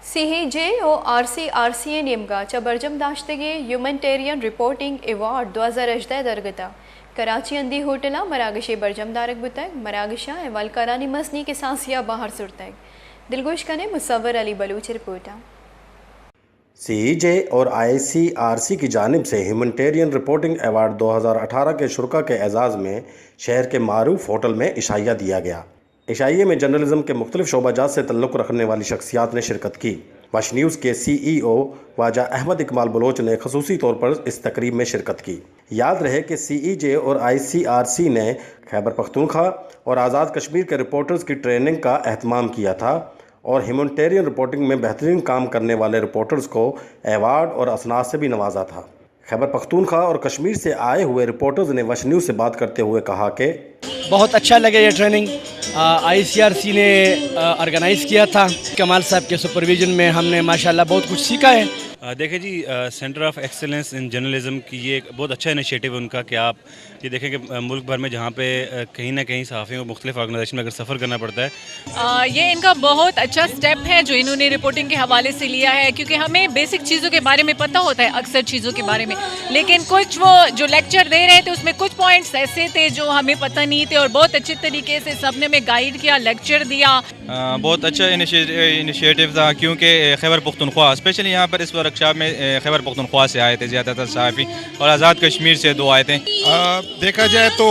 CEJ و RCRCA نیمگاچا برجم داشتگی humanitarian reporting award 2018 درگتا Karachi اندی ہوٹلا مراگشی برجم دارک بتاگ مراگشا اول کرانی مسنی کے سانسیا باہر سرتاگ دلگوش کنے مصور علی بلوچ رپورٹا CEJ اور ICRC کی جانب سے ہیومنٹیرین رپورٹنگ ایوارڈ 2018 کے شرکاء کے اعزاز میں شہر کے معروف ہوٹل میں عشائیہ دیا گیا۔ عشائیے میں جرنلزم کے مختلف شعبہ جات سے تعلق رکھنے والی شخصیات نے شرکت کی۔ وش نیوز کے CEO خواجہ احمد اقبال بلوچ نے خصوصی طور پر اس تقریب میں شرکت کی۔ یاد رہے کہ CEJ اور ICRC نے خیبر پختونخوا اور آزاد کشمیر کے رپورٹرز کی ٹریننگ کا اہتمام کیا تھا اور ہیومنٹیرین رپورٹنگ میں بہترین کام کرنے والے رپورٹرز کو ایوارڈ اور اسناد سے بھی نوازا تھا۔ خیبر پختونخوا اور کشمیر سے آئے ہوئے رپورٹرز نے وش نیوز سے بات کرتے ہوئے کہا کہ بہت اچھا لگا یہ ٹریننگ ICRC نے آرگنائز کیا تھا۔ کمال صاحب کے سپرویژن میں ہم نے ماشاءاللہ بہت کچھ سیکھا ہے۔ دیکھیں جی، centre of excellence in journalism کی یہ ایک بہت اچھا انیشیٹو ہے ان کا کہ آپ یہ دیکھیں کہ ملک بھر میں جہاں پہ کہیں نہ کہیں صحافیوں کو مختلف آرگنائزیشن میں اگر سفر کرنا پڑتا ہے، یہ ان کا بہت اچھا سٹیپ ہے جو انہوں نے رپورٹنگ کے حوالے سے لیا ہے، کیونکہ ہمیں بیسک چیزوں کے بارے میں پتہ ہوتا ہے اکثر چیزوں کے بارے میں، لیکن کچھ وہ جو لیکچر دے رہے تھے اس میں کچھ پوائنٹس ایسے تھے جو ہمیں پتہ نہیں تھے اور بہت اچھے طریقے سے سب نے ہمیں گائیڈ کیا، لیکچر دیا۔ بہت اچھا انیشیٹو تھا کیونکہ خیبر پختونخوا اسپیشلی یہاں پر اس ورکشاپ میں خیبر پختونخوا سے آئے تھے زیادہ تر صحافی اور آزاد کشمیر سے 2 آئے تھے۔ دیکھا جائے تو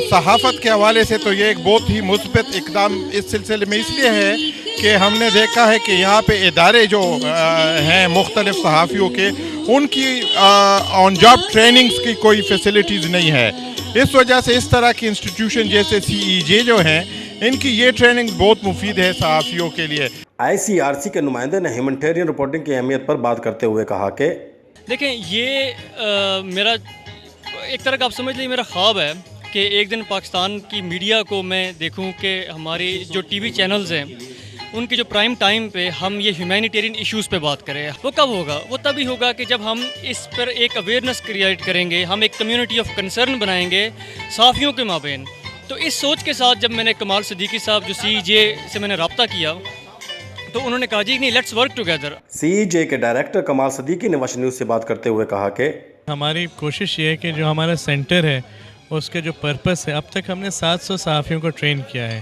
صحافت کے حوالے سے تو یہ ایک بہت ہی مثبت اقدام اس سلسلے میں اس لیے ہے کہ ہم نے دیکھا ہے کہ یہاں پہ ادارے جو ہیں مختلف صحافیوں کے، ان کی آن جاب ٹریننگز کی کوئی فیسلٹیز نہیں ہے۔ اس وجہ سے اس طرح کی انسٹیٹیوشن جیسے CEJ جو ہیں، ان کی یہ ٹریننگ بہت مفید ہے صحافیوں کے لیے۔ ICRC کے نمائندے نے ہیومنٹیرین رپورٹنگ کی اہمیت پر بات کرتے ہوئے کہا کہ دیکھیں، یہ میرا ایک طرح کا آپ سمجھ لیں میرا خواب ہے کہ ایک دن پاکستان کی میڈیا کو میں دیکھوں کہ ہماری جو TV چینلز ہیں ان کے جو پرائم ٹائم پہ ہم یہ ہیومینیٹیرین ایشوز پہ بات کریں۔ وہ کب ہوگا؟ وہ تبھی ہوگا کہ جب ہم اس پر ایک اویئرنیس کریٹ کریں گے، ہم ایک کمیونٹی آف کنسرن بنائیں گے صحافیوں کے مابین۔ تو اس سوچ کے ساتھ جب میں نے کمال صدیقی صاحب جو CEJ سے میں نے رابطہ کیا تو انہوں نے کہا جی نہیں، لیٹس ورک ٹوگیدر۔ CEJ کے ڈائریکٹر کمال صدیقی نے وش نیوز سے بات کرتے ہوئے کہا کہ ہماری کوشش یہ ہے کہ جو ہمارا سینٹر ہے اس کے جو پرپس ہے، اب تک ہم نے 700 صحافیوں کو ٹرین کیا ہے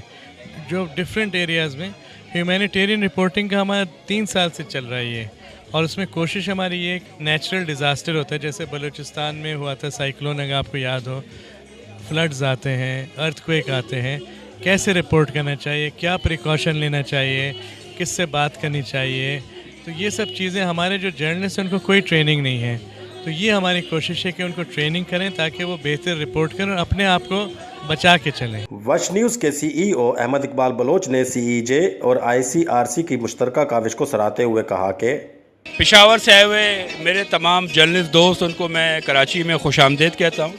جو ڈفرینٹ ایریاز میں ہیومینیٹیرین رپورٹنگ کا ہمارا 3 سال سے چل رہا ہے یہ، اور اس میں کوشش ہماری یہ ایک نیچرل ڈیزاسٹر ہوتا ہے، جیسے بلوچستان میں ہوا تھا سائیکلون، اگر آپ کو یاد ہو، فلڈز آتے ہیں، ارتھ کویک آتے ہیں، کیسے رپورٹ کرنا چاہیے، کیا پریکاشن لینا چاہیے، کس سے بات کرنی چاہیے، تو یہ سب چیزیں ہمارے جو جرنلسٹ ہیں ان کو کوئی ٹریننگ نہیں ہے، تو یہ ہماری کوشش ہے کہ ان کو ٹریننگ کریں تاکہ وہ بہتر رپورٹ کریں اور اپنے آپ کو بچا کے چلیں۔ وش نیوز کے CEO احمد اقبال بلوچ نے CEJ اور ICRC کی مشترکہ کاوش کو سراہتے ہوئے کہا کہ پشاور سے آئے ہوئے میرے تمام جرنلسٹ دوست، ان کو میں کراچی میں خوش آمدید کہتا ہوں۔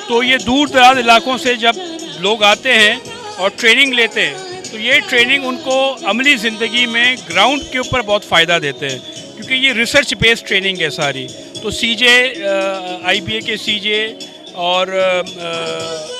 تو یہ دور دراز علاقوں سے جب لوگ آتے ہیں اور ٹریننگ لیتے ہیں تو یہ ٹریننگ ان کو عملی زندگی میں گراؤنڈ کے اوپر بہت فائدہ دیتے ہیں، کیونکہ یہ ریسرچ بیسڈ ٹریننگ ہے ساری۔ تو CJ IBA کے CJ اور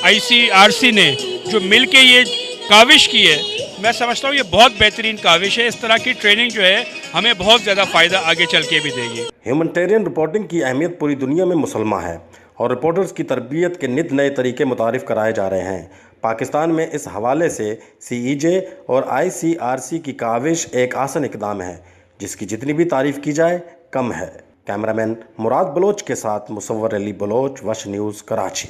ICRC نے جو مل کے یہ کاوش کی ہے، میں سمجھتا ہوں یہ بہت بہترین کاوش ہے۔ اس طرح کی ٹریننگ جو ہے ہمیں بہت زیادہ فائدہ آگے چل کے بھی دے گی۔ ہیومنٹیرین رپورٹنگ کی اہمیت پوری دنیا میں مسلمہ ہے اور رپورٹرز کی تربیت کے نت نئے طریقے متعارف کرائے جا رہے ہیں۔ پاکستان میں اس حوالے سے CEJ اور ICRC کی کاوش ایک آسن اقدام ہے جس کی جتنی بھی تعریف کی جائے کم ہے۔ کیمرامین مراد بلوچ کے ساتھ مصور علی بلوچ، وش نیوز، کراچی۔